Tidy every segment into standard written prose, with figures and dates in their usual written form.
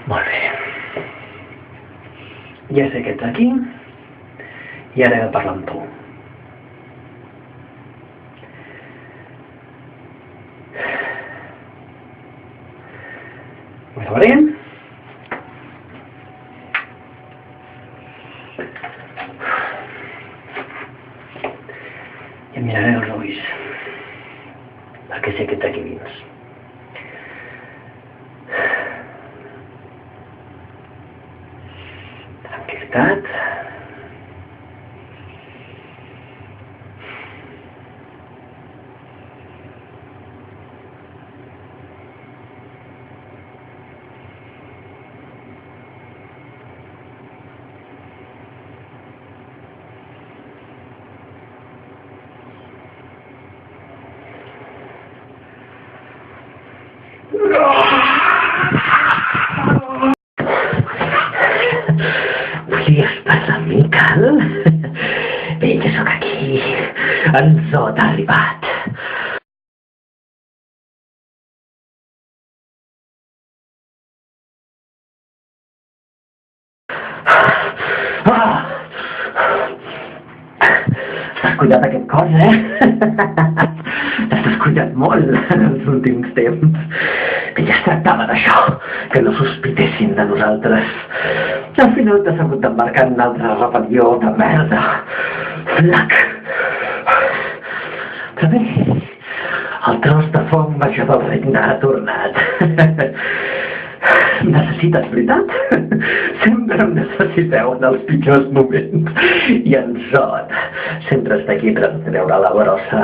Molt bé. Ja sé que ets aquí i ara he de parlar amb tu. Ho gravaré. I em miraré els ulls, perquè sé que ets aquí dins. Tranquil·litat. Volies parlar amb mi, Cal? Bé, que sóc aquí. En Zod ha arribat. T'has cuidat aquest cos, T'has descuidat molt en els últims temps. Bé, ja es tractava d'això, que no sospitessin de nosaltres. Al final t'has hagut d'embarcar en una altra rebel·lió de merda. Flac. Però bé, el tros de foc major del regne ha tornat. Necessites, veritat? Sempre em necessiteu en els pitjors moments. I en Zod sempre està aquí per treure la brossa,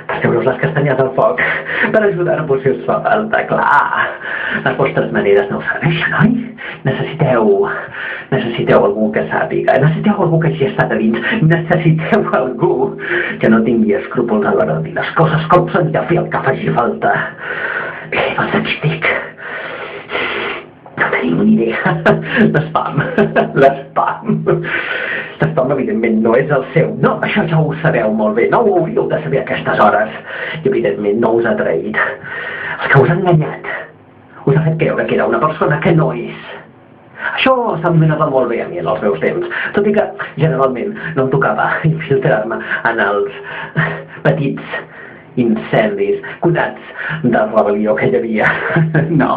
per treure les castanyes al foc, per ajudar-vos si us fa falta, clar. Les vostres maneres no us serveixen, oi? Necessiteu algú que sàpiga, necessiteu algú que hagi estat a dins, necessiteu algú que no tingui escrúpols a l'hora de dir les coses com són i de fer el que faci falta. Bé, doncs aquí estic. No tenim ni idea. L'espam. L'espam, evidentment, no és el seu. No, això ja ho sabeu molt bé. No ho hauríeu de saber a aquestes hores. I, evidentment, no us ha traït. Els que us han enganyat. Us ha fet creure que era una persona que no és. Això se'm donava molt bé a mi en els meus temps. Tot i que, generalment, no em tocava infiltrar-me en els petits incendis, curats de rebel·lió que hi havia. No,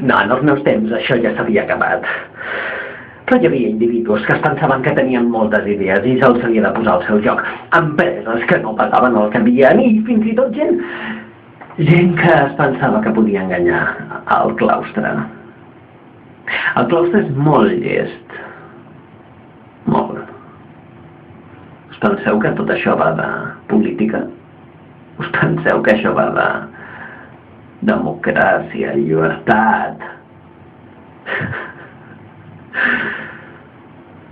en els meus temps això ja s'havia acabat. Però hi havia individus que es pensaven que tenien moltes idees i se'ls havia de posar al seu joc. Empreses que no pagaven el que havien i fins i tot gent que es pensava que podia enganyar al claustre. El claustre és molt llest. Molt. Us penseu que tot això va de política? Us penseu que això va de democràcia, llibertat?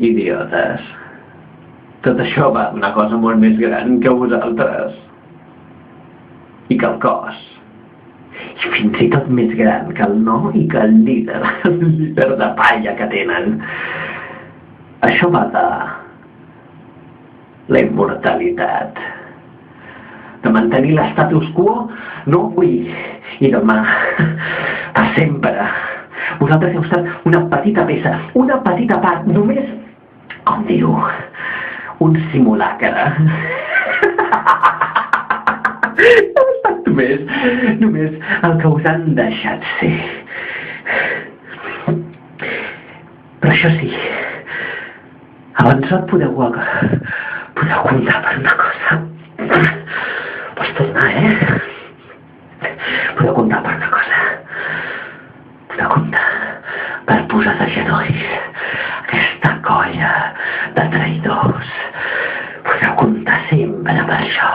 Idiotes. Tot això va d'una cosa molt més gran que vosaltres. I que el cos. I fins i tot més gran que el nom i que el líder de palla que tenen. Això va de la immortalitat. De mantenir l'estatus quo, no avui i demà, per sempre. Vosaltres heu estat una petita peça, una petita part, només, com dir-ho, un simulacre. Heu estat només el que us han deixat ser. Però això sí, abans no et podeu comptar per una cosa. Pots tornar, Podeu comptar per una cosa. Podeu comptar per posar de genolls aquesta colla de traïdors. Podeu comptar sempre per això.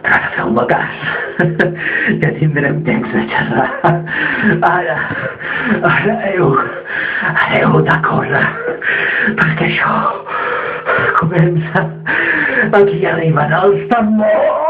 Però ara feu-me cas. Ja tindrem temps de xerrar. Ara heu de córrer. Perquè això comença. Aquí arriben els tambors.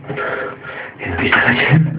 He de vist la gent.